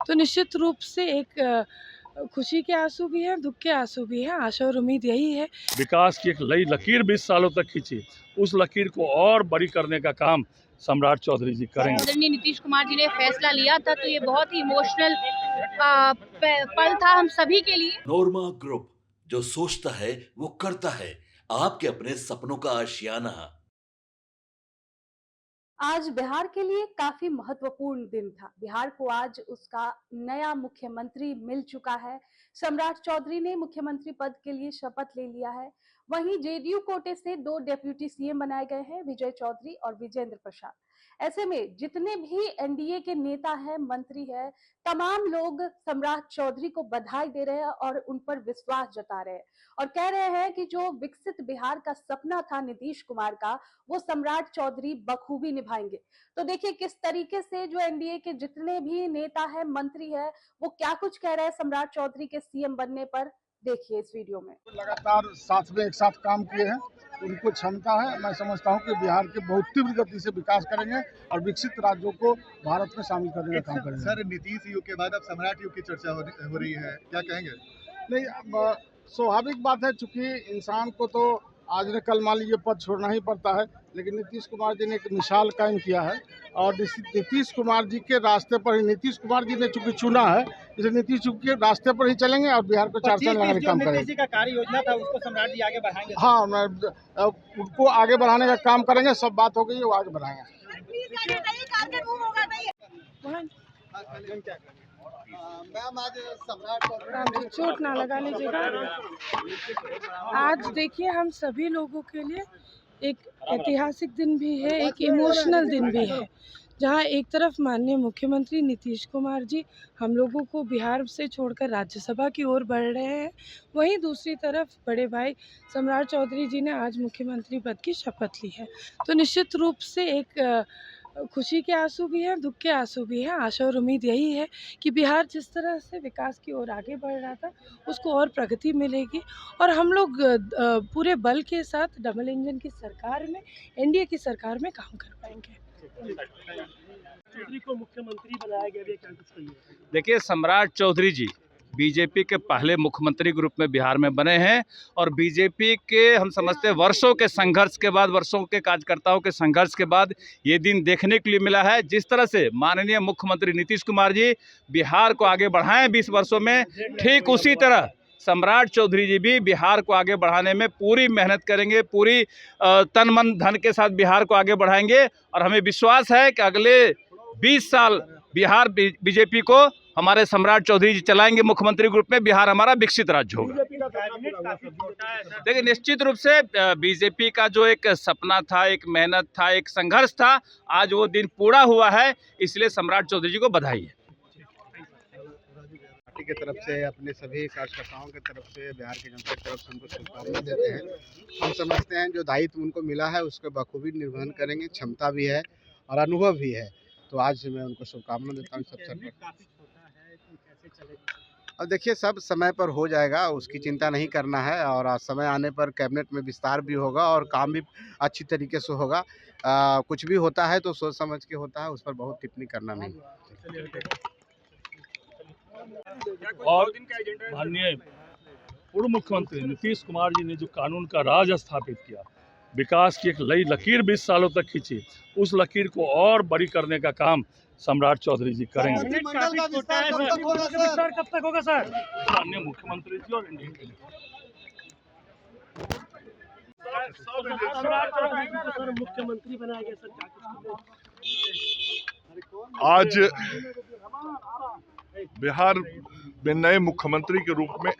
तो निश्चित रूप से एक खुशी के आंसू भी हैं, दुख के आंसू भी हैं। आशा और उम्मीद यही है विकास की एक नई लकीर 20 सालों तक खींची, उस लकीर को और बड़ी करने का काम सम्राट चौधरी जी करेंगे। आदरणीय नीतीश कुमार जी ने फैसला लिया था, तो ये बहुत ही इमोशनल पल था हम सभी के लिए। नोरमा ग्रुप, जो सोचता है वो करता है, आपके अपने सपनों का आशियाना। आज बिहार के लिए काफी महत्वपूर्ण दिन था। बिहार को आज उसका नया मुख्यमंत्री मिल चुका है। सम्राट चौधरी ने मुख्यमंत्री पद के लिए शपथ ले लिया है। वहीं जेडीयू कोटे से 2 डेप्यूटी सीएम बनाए गए हैं, विजय चौधरी और विजेंद्र प्रसाद। ऐसे में जितने भी एनडीए के नेता हैं, मंत्री हैं, तमाम लोग सम्राट चौधरी को बधाई दे रहे हैं और उन पर विश्वास जता रहे हैं और कह रहे हैं कि जो विकसित बिहार का सपना था नीतीश कुमार का, वो सम्राट चौधरी बखूबी निभाएंगे। तो देखिए किस तरीके से जो एनडीए के जितने भी नेता हैं, मंत्री हैं, वो क्या कुछ कह रहे हैं सम्राट चौधरी के सीएम बनने पर। देखिए इस वीडियो में। लगातार साथ में एक साथ काम किए हैं, उनको क्षमता है। मैं समझता हूं कि बिहार के बहुत तीव्र गति से विकास करेंगे और विकसित राज्यों को भारत में शामिल करने का काम करेंगे। सर, नीतीश युग के बाद अब सम्राट युग की चर्चा हो रही है, क्या कहेंगे? नहीं, अब स्वाभाविक बात है, चूंकि इंसान को तो आज न कल मान लीजिए पद छोड़ना ही पड़ता है, लेकिन नीतीश कुमार जी ने एक मिसाल कायम किया है और नीतीश कुमार जी के रास्ते पर ही नीतीश कुमार जी ने चूंकि चुना है, इसलिए नीतीश जी के रास्ते पर ही चलेंगे और बिहार को 4 साल लगाने का काम करेंगे। नीतीश जी का कार्य योजना था, उसको सम्राट जी आगे बढ़ाएंगे? हाँ, उनको आगे बढ़ाने का काम करेंगे। सब बात हो गई है, वो आगे बढ़ाएंगे। मैम, आज सम्राट चोट ना लगा लीजिएगा। आज देखिए हम सभी लोगों के लिए एक ऐतिहासिक दिन भी है, एक इमोशनल दिन भी है, जहां एक तरफ माननीय मुख्यमंत्री नीतीश कुमार जी हम लोगों को बिहार से छोड़कर राज्यसभा की ओर बढ़ रहे हैं, वहीं दूसरी तरफ बड़े भाई सम्राट चौधरी जी ने आज मुख्यमंत्री पद की शपथ ली है। तो निश्चित रूप से एक खुशी के आंसू भी हैं, दुख के आंसू भी हैं। आशा और उम्मीद यही है कि बिहार जिस तरह से विकास की ओर आगे बढ़ रहा था, उसको और प्रगति मिलेगी और हम लोग पूरे बल के साथ डबल इंजन की सरकार में, एनडीए की सरकार में काम कर पाएंगे। चौधरी को मुख्यमंत्री बनाया गया, क्या कुछ कहिए? देखिए, सम्राट चौधरी जी बीजेपी के पहले मुख्यमंत्री के रूप में बिहार में बने हैं और बीजेपी के हम समझते हैं वर्षों के संघर्ष के बाद, वर्षों के कार्यकर्ताओं के संघर्ष के बाद ये दिन देखने के लिए मिला है। जिस तरह से माननीय मुख्यमंत्री नीतीश कुमार जी बिहार को आगे बढ़ाएं 20 वर्षों में, ठीक उसी तरह सम्राट चौधरी जी भी बिहार को आगे बढ़ाने में पूरी मेहनत करेंगे, पूरी तन मन धन के साथ बिहार को आगे बढ़ाएंगे और हमें विश्वास है कि अगले 20 साल बिहार बीजेपी को हमारे सम्राट चौधरी जी चलाएंगे मुख्यमंत्री के रूप में। बिहार हमारा विकसित राज्य होगा। देखिए, निश्चित रूप से बीजेपी का जो एक सपना था, एक मेहनत था, एक संघर्ष था, आज वो दिन पूरा हुआ है, इसलिए सम्राट चौधरी जी को बधाई है। पार्टी की तरफ से, अपने सभी कार्यकर्ताओं की तरफ से, बिहार की जनता की तरफ से उनको शुभकामनाएं देते हैं। हम समझते हैं जो दायित्व उनको मिला है उसके बखूबी निर्वहन करेंगे, क्षमता भी है और अनुभव भी है। तो आज मैं उनको शुभकामनाएं देता हूँ सबसे। अब देखिए, सब समय पर हो जाएगा, उसकी चिंता नहीं करना है और समय आने पर कैबिनेट में विस्तार भी होगा और काम भी अच्छी तरीके से होगा। कुछ भी होता है तो सोच समझ के होता है, उस पर बहुत टिप्पणी करना नहीं। और माननीय पूर्व मुख्यमंत्री नीतीश कुमार जी ने जो कानून का राज स्थापित किया, विकास की एक नई लकीर 20 सालों तक खींची, उस लकीर को और बड़ी करने का काम सम्राट चौधरी जी करेंगे। विस्तार कब तक होगा सर? माननीय मुख्यमंत्री जी और एनडीए के मुख्यमंत्री बनाया गया, सर क्या कुछ? आज बिहार में नए मुख्यमंत्री के रूप में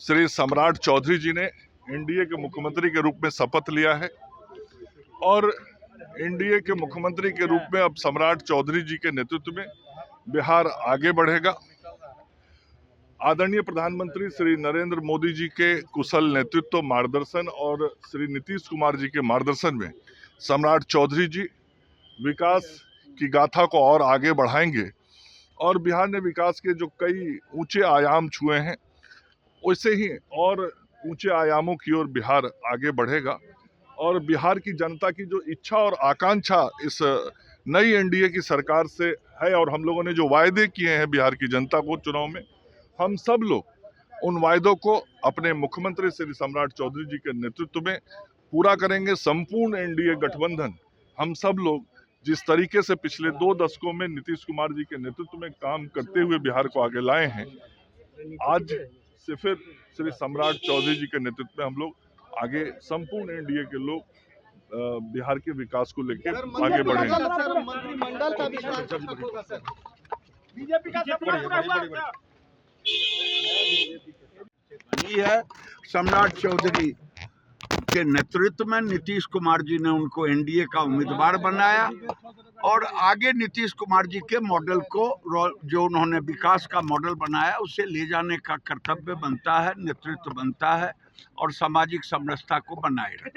श्री सम्राट चौधरी जी ने एनडीए के मुख्यमंत्री के रूप में शपथ लिया है और एनडीए के मुख्यमंत्री के रूप में अब सम्राट चौधरी जी के नेतृत्व में बिहार आगे बढ़ेगा। आदरणीय प्रधानमंत्री श्री नरेंद्र मोदी जी के कुशल नेतृत्व, मार्गदर्शन और श्री नीतीश कुमार जी के मार्गदर्शन में सम्राट चौधरी जी विकास की गाथा को और आगे बढ़ाएंगे और बिहार ने विकास के जो कई ऊंचे आयाम छुए हैं, वैसे ही और ऊंचे आयामों की ओर बिहार आगे बढ़ेगा और बिहार की जनता की जो इच्छा और आकांक्षा इस नई एनडीए की सरकार से है और हम लोगों ने जो वायदे किए हैं बिहार की जनता को चुनाव में, हम सब लोग उन वायदों को अपने मुख्यमंत्री श्री सम्राट चौधरी जी के नेतृत्व में पूरा करेंगे। संपूर्ण एनडीए गठबंधन हम सब लोग जिस तरीके से पिछले 2 दशकों में नीतीश कुमार जी के नेतृत्व में काम करते हुए बिहार को आगे लाए हैं, आज से फिर श्री सम्राट चौधरी जी के नेतृत्व में हम लोग आगे संपूर्ण एनडीए के लोग बिहार के विकास को लेकर आगे बढ़ेंगे। मंत्रिमंडल का विश्वास होगा सर। बीजेपी का सपना पूरा हुआ। है सम्राट चौधरी के नेतृत्व में नीतीश कुमार जी ने उनको एनडीए का उम्मीदवार बनाया और आगे नीतीश कुमार जी के मॉडल को जो उन्होंने विकास का मॉडल बनाया उसे ले जाने का कर्तव्य बनता है, नेतृत्व बनता है और सामाजिक समरसता को बनाए रखा।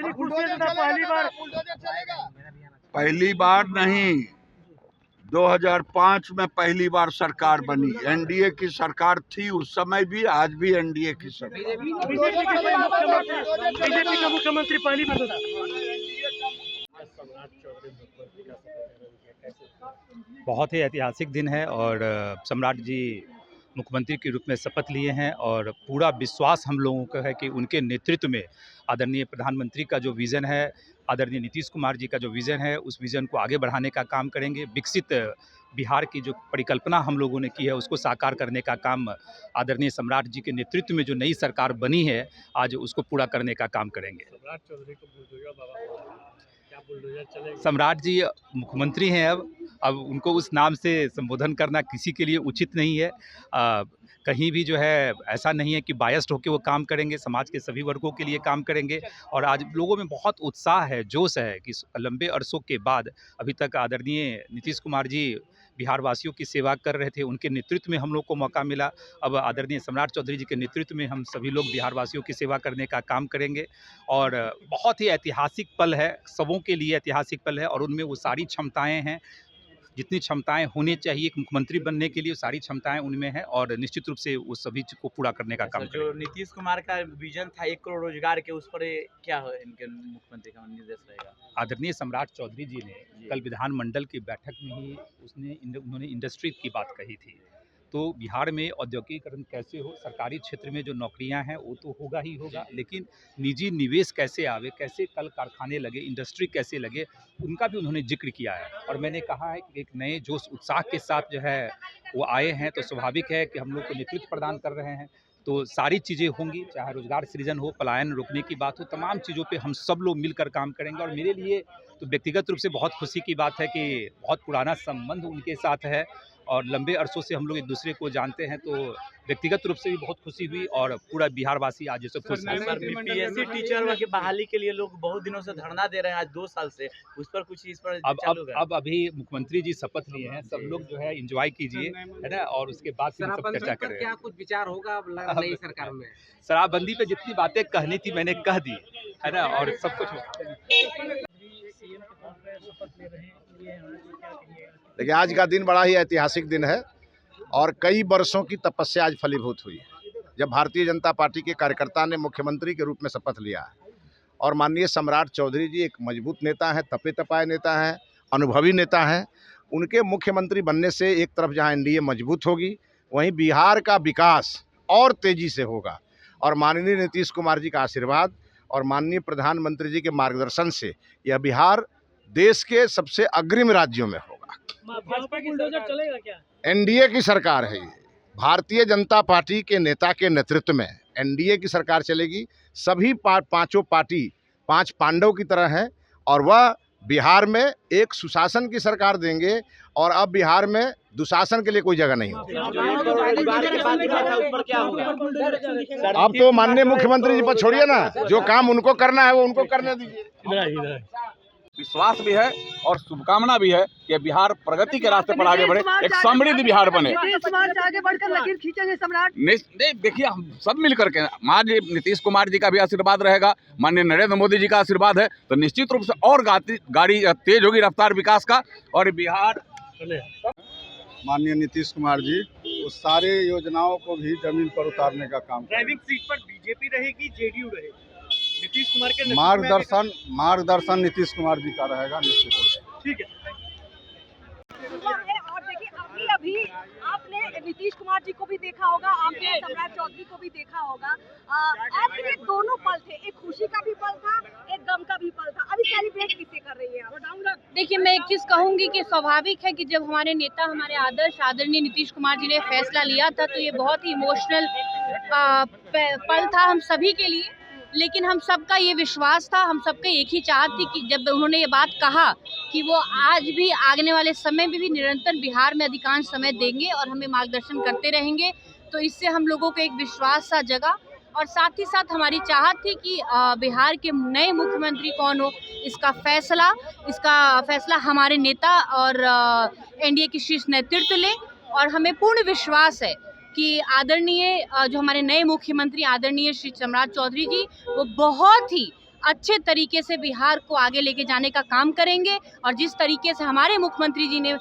पहली बार नहीं, 2005 में पहली बार सरकार बनी। एनडीए की सरकार थी उस समय भी, आज भी एनडीए की सरकार। बीजेपी का मुख्यमंत्री पहली बार था। बहुत ही ऐतिहासिक दिन है और सम्राट जी मुख्यमंत्री के रूप में शपथ लिए हैं और पूरा विश्वास हम लोगों का है कि उनके नेतृत्व में आदरणीय प्रधानमंत्री का जो विज़न है, आदरणीय नीतीश कुमार जी का जो विज़न है, उस विज़न को आगे बढ़ाने का काम करेंगे। विकसित बिहार की जो परिकल्पना हम लोगों ने की है उसको साकार करने का काम आदरणीय सम्राट जी के नेतृत्व में जो नई सरकार बनी है आज उसको पूरा करने का काम करेंगे। सम्राट चौधरी को बुलडोजर चलेगा। सम्राट जी मुख्यमंत्री हैं, अब उनको उस नाम से संबोधन करना किसी के लिए उचित नहीं है। कहीं भी जो है ऐसा नहीं है कि बायस्ड होकर वो काम करेंगे, समाज के सभी वर्गों के लिए काम करेंगे और आज लोगों में बहुत उत्साह है, जोश है कि लंबे अरसों के बाद अभी तक आदरणीय नीतीश कुमार जी बिहार वासियों की सेवा कर रहे थे, उनके नेतृत्व में हम लोग को मौका मिला। अब आदरणीय सम्राट चौधरी जी के नेतृत्व में हम सभी लोग बिहार वासियों की सेवा करने का काम करेंगे और बहुत ही ऐतिहासिक पल है, सबों के लिए ऐतिहासिक पल है और उनमें वो सारी क्षमताएँ हैं, जितनी क्षमताएं होनी चाहिए एक मुख्यमंत्री बनने के लिए सारी क्षमताएं उनमें हैं और निश्चित रूप से वो सभी को पूरा करने का काम जो नीतीश कुमार का विजन था 1 करोड़ रोजगार के, उस पर क्या हो इनके मुख्यमंत्री का निर्देश रहेगा? आदरणीय सम्राट चौधरी जी ने कल विधानमंडल की बैठक में ही उन्होंने इंडस्ट्री की बात कही थी। तो बिहार में औद्योगिकीकरण कैसे हो, सरकारी क्षेत्र में जो नौकरियां हैं वो तो होगा ही होगा, लेकिन निजी निवेश कैसे आवे, कैसे कल कारखाने लगे, इंडस्ट्री कैसे लगे, उनका भी उन्होंने जिक्र किया है। और मैंने कहा है कि एक नए जोश उत्साह के साथ जो है वो आए हैं तो स्वाभाविक है कि हम लोग को नेतृत्व प्रदान कर रहे हैं तो सारी चीज़ें होंगी, चाहे रोजगार सृजन हो, पलायन रोकने की बात हो, तमाम चीज़ों पे हम सब लोग मिलकर काम करेंगे। और मेरे लिए तो व्यक्तिगत रूप से बहुत खुशी की बात है कि बहुत पुराना संबंध उनके साथ है और लंबे अरसों से हम लोग एक दूसरे को जानते हैं, तो व्यक्तिगत रूप से भी बहुत खुशी हुई और पूरा बिहार वासी आज जैसे खुश है। बीपीएससी टीचर की बहाली के लिए लोग बहुत दिनों से धरना दे रहे हैं, आज 2 साल से, उस पर कुछ इस पर अब अभी मुख्यमंत्री जी शपथ लिए हैं, सब लोग जो है एंजॉय कीजिए, है ना, और उसके बाद फिर सब चर्चा करें। क्या कुछ विचार होगा नई सरकार में? शराबबंदी पे जितनी बातें कहनी थी मैंने कह दी, है ना, और सब कुछ। देखिए, आज का दिन बड़ा ही ऐतिहासिक दिन है और कई वर्षों की तपस्या आज फलीभूत हुई जब भारतीय जनता पार्टी के कार्यकर्ता ने मुख्यमंत्री के रूप में शपथ लिया है। और माननीय सम्राट चौधरी जी एक मजबूत नेता हैं, तपे तपाए नेता हैं, अनुभवी नेता हैं। उनके मुख्यमंत्री बनने से एक तरफ जहां एनडीए मजबूत होगी, वहीं बिहार का विकास और तेजी से होगा। और माननीय नीतीश कुमार जी का आशीर्वाद और माननीय प्रधानमंत्री जी के मार्गदर्शन से यह बिहार देश के सबसे अग्रिम राज्यों में होगा। भाजपा की बुलडोजर चलेगा क्या? एनडीए की सरकार है ये, भारतीय जनता पार्टी के नेता के नेतृत्व में एनडीए की सरकार चलेगी। सभी पांचों पार्टी 5 पांडव की तरह हैं और वह बिहार में एक सुशासन की सरकार देंगे और अब बिहार में दुशासन के लिए कोई जगह नहीं होगी। अब तो माननीय मुख्यमंत्री जी पर छोड़िए ना, जो काम उनको करना है वो उनको करने दीजिए। विश्वास भी है और शुभकामना भी है कि बिहार प्रगति के रास्ते पर आगे बढ़े, एक समृद्ध बिहार बने। आगे बढ़कर लकीर खींचेंगे सम्राट। नहीं, देखिए हम सब मिलकर के, माननीय नीतीश कुमार जी का भी आशीर्वाद रहेगा, माननीय नरेंद्र मोदी जी का आशीर्वाद है, तो निश्चित रूप से और गाड़ी तेज होगी रफ्तार विकास का और बिहार। माननीय नीतीश कुमार जी उस सारे योजनाओं को भी जमीन पर उतारने का काम। ड्राइविंग सीट पर बीजेपी रहेगी, जेडीयू रहेगी, नीतीश कुमार के मार्गदर्शन नीतीश कुमार जी का रहेगा निश्चित रूप से। ठीक है। हुआ है। और देखिए अभी आपने नीतीश कुमार जी को भी देखा होगा, आपने सम्राट चौधरी को भी देखा होगा। आपके लिए दोनों पल थे, एक खुशी का भी पल था, एक गम का भी पल था। अभी सेलिब्रेट किससे कर रही है आप? देखिए, मैं एक चीज़ कहूँगी कि स्वाभाविक है कि जब हमारे नेता, हमारे आदरणीय नीतीश कुमार जी ने फैसला लिया था तो ये बहुत ही इमोशनल पल था हम सभी के लिए। लेकिन हम सबका ये विश्वास था, हम सबका एक ही चाहत थी कि जब उन्होंने ये बात कहा कि वो आज भी आने वाले समय में भी निरंतर बिहार में अधिकांश समय देंगे और हमें मार्गदर्शन करते रहेंगे, तो इससे हम लोगों को एक विश्वास सा जगा। और साथ ही साथ हमारी चाहत थी कि बिहार के नए मुख्यमंत्री कौन हो, इसका फैसला हमारे नेता और एनडीए की शीर्ष नेतृत्व ले। और हमें पूर्ण विश्वास है कि आदरणीय जो हमारे नए मुख्यमंत्री आदरणीय श्री सम्राट चौधरी जी, वो बहुत ही अच्छे तरीके से बिहार को आगे लेके जाने का काम करेंगे। और जिस तरीके से हमारे मुख्यमंत्री जी ने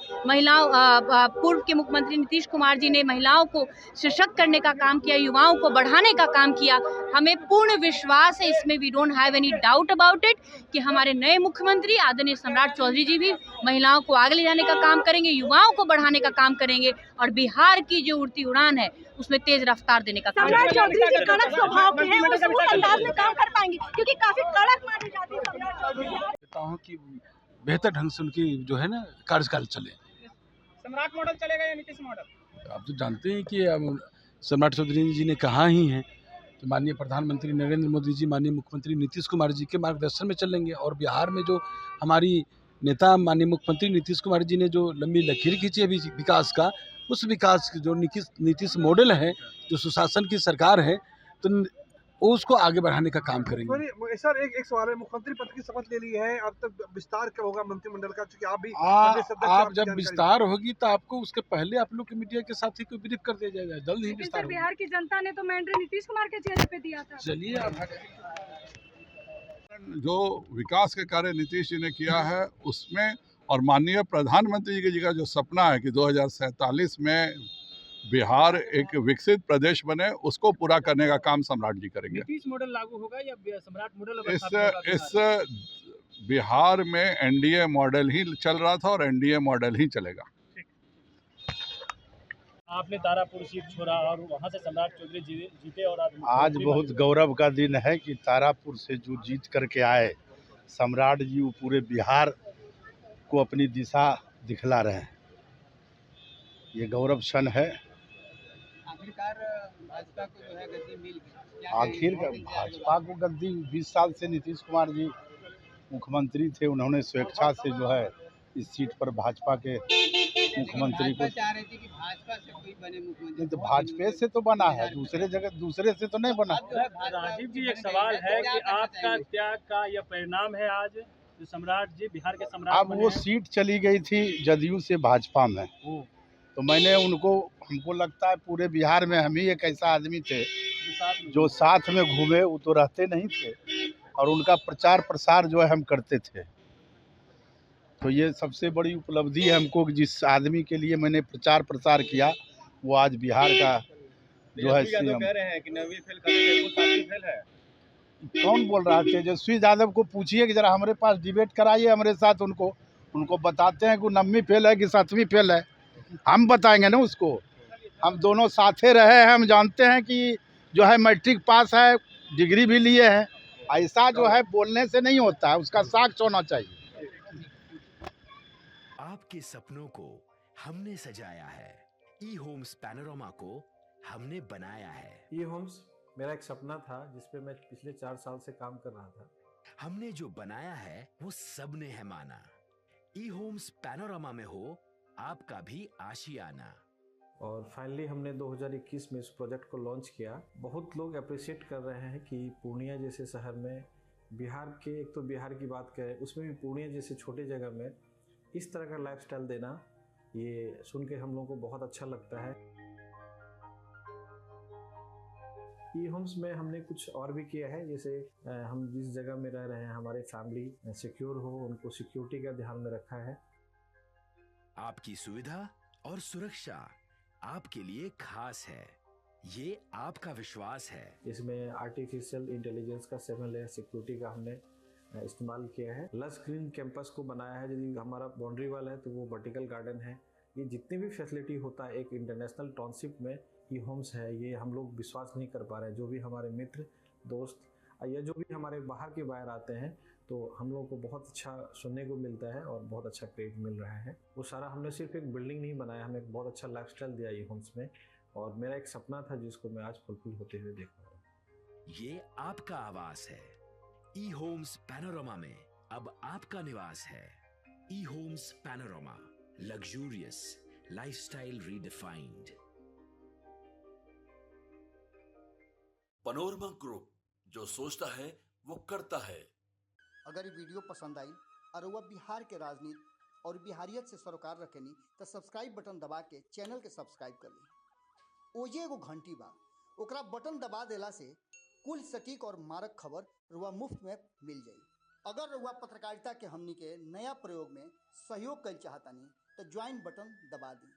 पूर्व के मुख्यमंत्री नीतीश कुमार जी ने महिलाओं को सशक्त करने का काम किया, युवाओं को बढ़ाने का काम किया, हमें पूर्ण विश्वास है, इसमें we don't have any doubt about it, कि हमारे नए मुख्यमंत्री आदरणीय सम्राट चौधरी जी भी महिलाओं को आगे ले जाने का काम करेंगे, युवाओं को बढ़ाने का काम करेंगे और बिहार की जो उड़ती उड़ान है उसमें तेज रफ्तार देने का काम सम्राट करेंगे। चौधरी जी कड़क स्वभाव के हैं, उस अंदाज में काम कर पाएंगे क्योंकि काफी कड़क मानी जाती है सम्राट चौधरी। चाहता हूँ कि बेहतर ढंग से उनकी जो है ना कार्यकाल चले। सम्राट मॉडल चलेगा या नीतीश मॉडल? आप तो जानते हैं कि सम्राट चौधरी जी ने कहा ही है कि माननीय प्रधानमंत्री नरेंद्र मोदी जी, माननीय मुख्यमंत्री नीतीश कुमार जी के मार्गदर्शन में चलेंगे। और बिहार में जो हमारी नेता माननीय मुख्यमंत्री नीतीश कुमार जी ने जो लंबी लकीर खींची है विकास का, उस विकास जो नीतीश मॉडल है, जो सुशासन की सरकार है, तो उसको आगे बढ़ाने का काम करेंगे। सर एक सवाल है, मुख्यमंत्री पद की शपथ ले ली है, अब तक विस्तार कब होगा मंत्रिमंडल का? क्योंकि आप भी आप जब विस्तार होगी तो आपको उसके पहले आप लोग के मीडिया के साथ ही कोई ब्रीफ कर दिया जाएगा, जल्द ही विस्तार होगा। बिहार की जनता ने तो मैंडेट नीतीश कुमार के चेहरे पे दिया था। चलिए आप जो विकास के कार्य नीतीश जी ने किया है उसमें, और माननीय प्रधानमंत्री जी का जो सपना है कि 2047 में बिहार एक विकसित प्रदेश बने, उसको पूरा करने का काम सम्राट जी करेंगे। नीतीश मॉडल लागू होगा या सम्राट मॉडल? इस बिहार में एनडीए मॉडल ही चल रहा था और एनडीए मॉडल ही चलेगा। आपने तारापुर सीट छोड़ा और वहां से सम्राट चौधरी जीते और आज बहुत गौरव का दिन है कि तारापुर से जो जीत करके आए सम्राट जी, वो पूरे बिहार को अपनी दिशा दिखला रहे हैं। ये गौरव क्षण है। आखिरकार भाजपा को जो है गद्दी मिल गई। आखिर भाजपा को गद्दी 20 साल से नीतीश कुमार जी मुख्यमंत्री थे, उन्होंने स्वेच्छा से जो है इस सीट पर भाजपा के मुख्यमंत्री को चाह रही थी कि भाजपा से कोई बने मुख्यमंत्री। तो भाजपा से तो बना है, दूसरे से तो नहीं बना। राजीव जी, एक सवाल है कि आपका त्याग का यह परिणाम है आज जो सम्राट जी बिहार के सम्राट अब वो सीट चली गई थी जदयू से भाजपा में, तो मैंने हमको लगता है पूरे बिहार में हम ही एक ऐसा आदमी थे जो साथ में घूमे, वो तो रहते नहीं थे और उनका प्रचार प्रसार जो है हम करते थे। तो ये सबसे बड़ी उपलब्धि है हमको कि जिस आदमी के लिए मैंने प्रचार प्रसार किया वो आज बिहार का जो है सीएम। कह रहे हैं कि 9वीं फेल करेंगे, वो 7वीं फेल है। कौन बोल रहा है? तेजस्वी यादव को पूछिए कि जरा हमारे पास डिबेट कराइए हमारे साथ, उनको बताते हैं कि 9वीं फेल है कि 7वीं फेल है। हम बताएंगे ना उसको, हम दोनों साथे रहे हैं, हम जानते हैं कि जो है मैट्रिक पास है, डिग्री भी लिए हैं। ऐसा जो है बोलने से नहीं होता है, उसका साक्ष होना चाहिए। आपके सपनों को हमने सजाया है, ई होम्स पैनोरामा को हमने बनाया है। ई होम्स मेरा एक सपना था जिसपे मैं पिछले 4 साल से काम कर रहा था। हमने जो बनाया है वो सबने है माना। ई होम्स पैनोरामा में हो आपका भी आशियाना। और फाइनली हमने 2021 में इस प्रोजेक्ट को लॉन्च किया। बहुत लोग अप्रिशिएट कर रहे हैं कि पूर्णिया जैसे शहर में बिहार के, एक तो बिहार की बात करें उसमें भी पूर्णिया जैसे छोटे जगह में इस तरह का लाइफस्टाइल देना, ये सुन के हम लोगों को बहुत अच्छा लगता है। ई होम्स में हमने कुछ और भी किया है, जैसे हम जिस जगह में रह रहे हैं हमारे फैमिली सिक्योर हो, उनको सिक्योरिटी का ध्यान में रखा है। आपकी सुविधा और सुरक्षा आपके लिए खास है, ये आपका विश्वास है। इसमें आर्टिफिशियल इंटेलिजेंस का 7 लेयर सिक्योरिटी का हमने इस्तेमाल किया है। लस ग्रीन कैंपस को बनाया है। यदि हमारा बाउंड्री वाल है तो वो वर्टिकल गार्डन है। ये जितनी भी फैसिलिटी होता है एक इंटरनेशनल टाउनशिप में ई होम्स है, ये हम लोग विश्वास नहीं कर पा रहे हैं। जो भी हमारे मित्र दोस्त या जो भी हमारे बाहर के बाहर आते हैं तो हम लोग को बहुत अच्छा सुनने को मिलता है और बहुत अच्छा क्रेडिट मिल रहा है। वो सारा हमने सिर्फ एक बिल्डिंग नहीं बनाया, हमें एक बहुत अच्छा लाइफस्टाइल दिया ई होम्स में, और मेरा एक सपना था जिसको मैं आज फुलफिल होते हुए देख रहा हूँ। ये आपका आवास है। ई होम्स पैनोरमा में अब आपका निवास है। E Homes Panorama, luxurious lifestyle redefined. Panorama group, जो सोचता है वो करता है। अगर ये वीडियो पसंद आई और वह बिहार के राजनीति और बिहारियत से सरोकार रखेनी तो सब्सक्राइब बटन दबा के चैनल के सब्सक्राइब कर ली। ओजे एगो घंटी बा, ओकरा बटन दबा देला से कुल सटीक और मारक खबर रुआ मुफ्त में मिल जाई। अगर रुआ पत्रकारिता के हमनी के नया प्रयोग में सहयोग कर चाहतानी तो ज्वाइन बटन दबा दी।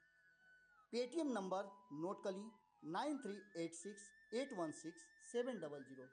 पेटीएम नंबर नोट कर ली 9386816700।